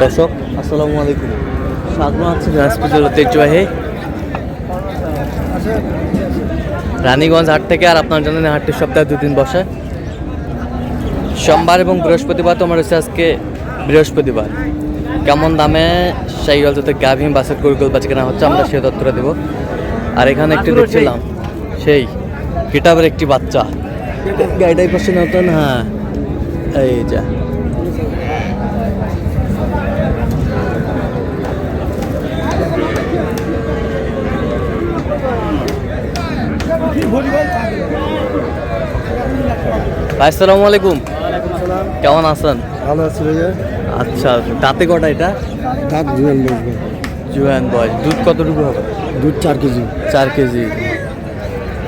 দর্শক আসসালামু আলাইকুম, স্বাগত আছে দিনাজপুরের ঐতিহ্যবাহী রানীগঞ্জ হাট থেকে। আর আপনার জানেন হাটটি সপ্তাহে 2 দিন বসে, সোমবার এবং বৃহস্পতিবার। তো আমার হচ্ছে আজকে বৃহস্পতিবার। কেমন দামে সেই গল্পতে গাভী বাসের গরুগুলো বাচ্চা কেনা হচ্ছে আমরা সে তথ্যটা দেবো। আর এখানে একটি দেখছিলাম সেই কিতাবের একটি বাচ্চা গাড়িটাই পাশে নতুন। হ্যাঁ এই যা ভাই, আসসালামু আলাইকুম। কেমন আছেন? ভালো আছি ভাইয়া। আচ্ছা, দাঁতে কটা এটা? দাঁত জুয়েল বসবে। জুয়ান বয়স। দুধ কতটুকু হবে? দুধ 4 কেজি। 4 কেজি।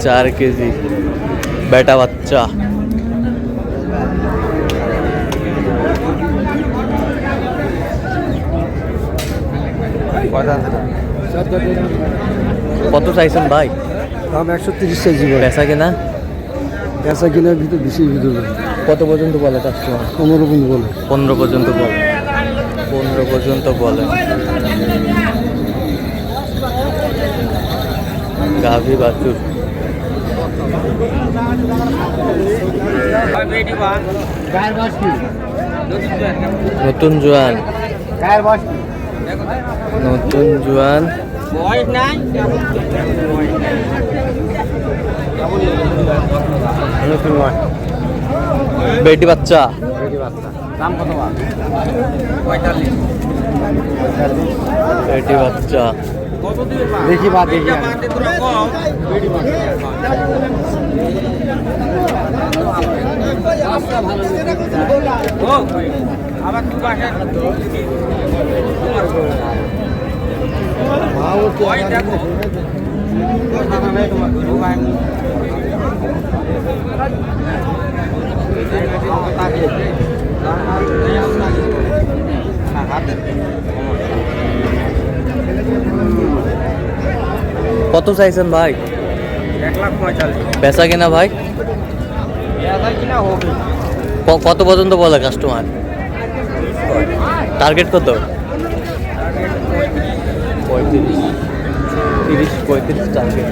4 কেজি বেটা বাচ্চা। কত চাইছেন ভাই? দাম 130 চাইছি ভাই। বেচা কেনা? বেচা কিনার ভিতর বেশি ভিতরে। কত পর্যন্ত বলে কাস্টমার? 15 পর্যন্ত বলে। 15 পর্যন্ত বলে। 15 পর্যন্ত বলে। গাভী বাছুর। নতুন জোয়ান। নতুন জোয়ান। বেটি বাচ্চা। দাম কত? 45। বেটি বাচ্চা। দেখি বা দেখি। কত চাইছেন ভাই? 1,45,000। বেচা কিনা ভাই? কত পর্যন্ত বলে কাস্টমার? টার্গেট কত? 35, 30, 35 টার্গেট।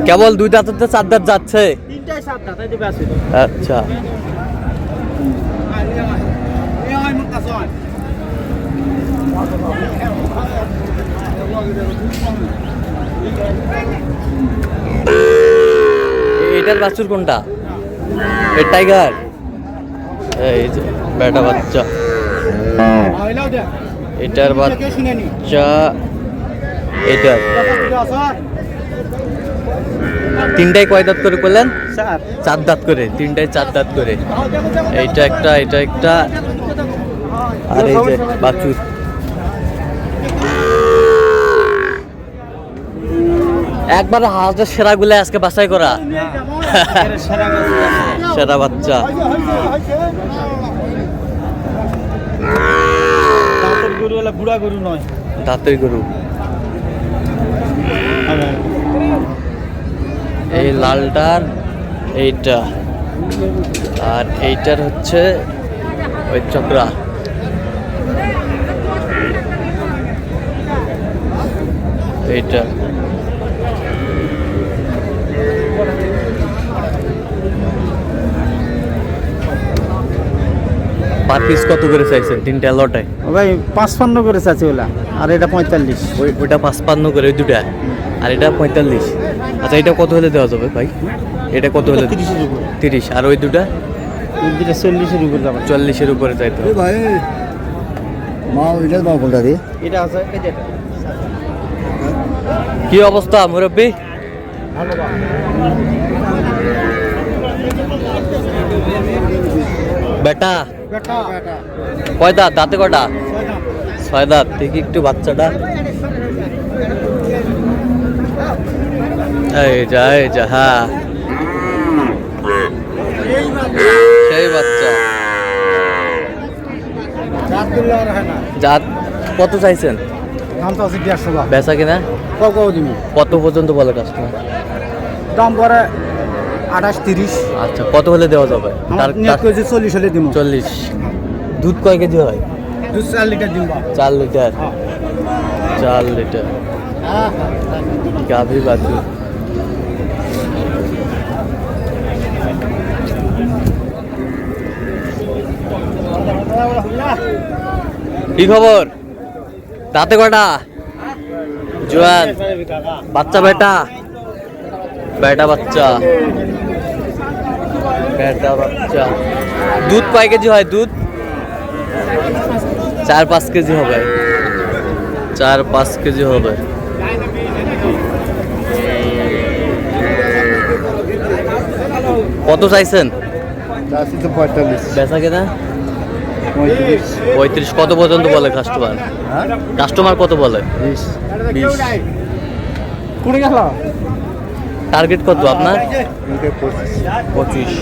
কেবল 2 দাঁততে 4 দাঁত যাচ্ছে। আচ্ছা, এটার বাছুর কোনটা? এই টাইগার। এই যে বেটা বাচ্চা। এটার বাচ্চা। এটার তিনটাই কয় দাঁত করে করলেন? 4 দাঁত করে। তিনটাই 4 দাঁত করে। এইটা একটা, এটা একটা, আর এই যে বাছুর। একবারে হাজার সেরাগুলো আজকে বাছাই করা। সেরা বাচ্চা। দাঁতের গরু হলে বুড়া গরু নয়, দাঁতের গরু। এই লালটার এইটা, আর এইটার হচ্ছে ওই চক্রা। এইটা পার পিস কত করে চাইছেন? 3টা লটায় ভাই 55 করে চাচ্ছি ওলা। আর এটা 45। ওইটা 55 করে, ওই দুটা। আর এটা 45। আচ্ছা, এটা কত হলে দেওয়া যাবে ভাই? এটা কত হলে? 30। আর ওই দুটা? 40-এর উপরে যাবে। 40-এর উপরে চাইতে হবে ভাই। মা ওইটা দাও কোনটা দি? এটা আছে এই যে। কি অবস্থা মুরব্বি? ভালো বা। বেটা বেটা বেটা। কয় দাঁত? দাঁতে কটা? 6 দাঁত। দেখি একটু বাচ্চাটা। এই যা, এই যা। হ্যাঁ, সেই বাচ্চা। জাত কত চাইছেন? দাম তো আছে 150 টাকা। বেচা কিনা কত দিবি? কত পর্যন্ত বলে কাস্টমার? দাম পরে 28-30। আচ্ছা, কত হলে দেওয়া যাবে? আমার নিয়ত করেছি 40 হলে দিব। 40। দুধ কয় কেজি হয়? 2-4 লিটার দিব। 4 লিটার। 4 লিটার গাভী বাছুর। কি খবর? তাতে কটা? জোয়ান বাচ্চা বেটা বেটা বাচ্চা বেটা বাচ্চা। দুধ কয় কেজি হয়? দুধ 4-5 কেজি হবে। 4-5 কেজি হবে। কত চাইছেন? 45। বেচা কেনা 35। 35। কত পর্যন্ত বলে কাস্টমার? হ্যাঁ কাস্টমার কত বলে? 20। 20। কোনে গেল? টার্গেট কত আপনার? 25। 25।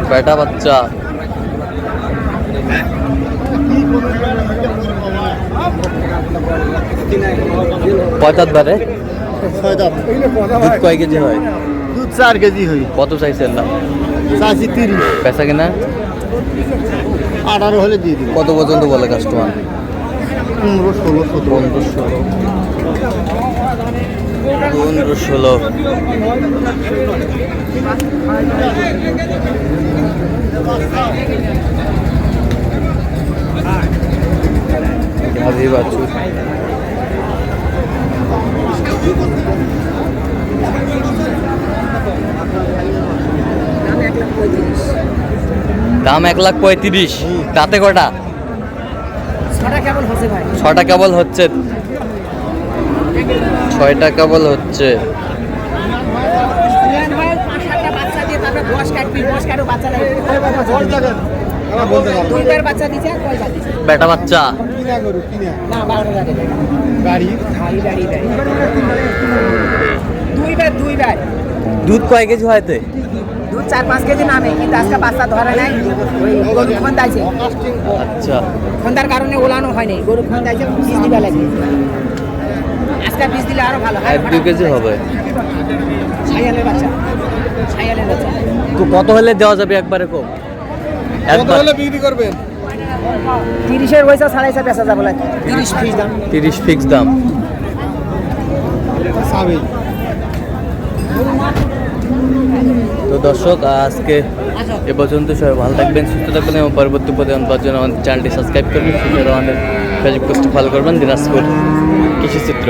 বেটা বাচ্চা। পঁচাত বারে। দুধ কয় কেজি হয়? দুধ 4 কেজি হই। কত চাইছেন না? চাষি 30। বেচা কিনা 18 হলে দিয়ে দিব। কত পর্যন্ত বলে কাস্টমার? 15, 16, 17। 15-16। গাভী বাছুর। দাম 1,35,000। তাতে কটা? 6টা কেবল হচ্ছে ভাই। 6টা কেবল হচ্ছে। 6টা কেবল হচ্ছে। ভাই 5-7টা বাচ্চা দিয়ে তারপরে বয়স কাটবি, বয়স কাটো বাচ্চা লাগে। দুইবার বাচ্চা দিছে, কয়বার দিছে? বেটা বাচ্চা। না 12টা লাগে। গাড়ি। দুইবার। দুধ কয় কেজি হয়তে? দুধ 4-5 কেজি নামে, কিন্তু আজকে বাচ্চা ধরে নাই। ওই গরু খন্দাইছে। আচ্ছা, খন্দার কারণে ওলানো হয়নি। গরু খন্দাইছে, বীজ দিবা লাগে। আজকে বীজ দিলে আরো ভালো হয়। 1-2 কেজি হবে। ছায়ালের বাচ্চা। তো কত হলে দেওয়া যাবে একবারে? কম একবার বিক্রি করবেন? 30-এর পয়সা 4.5 বেচা যাবে লাগে। 30 ফিক্স দাম। 30 ফিক্স দাম। তো দর্শক, আজকে এ পর্যন্ত। সবাই ভালো থাকবেন, সুস্থ থাকবেন এবং পরবর্তী প্রতিদিন পাওয়ার জন্য আমাদের চ্যানেলটি সাবস্ক্রাইব করবেন। আমাদের ফেসবুক পোস্টে ফলো করবেন। দিনাজপুর কৃষি চিত্র।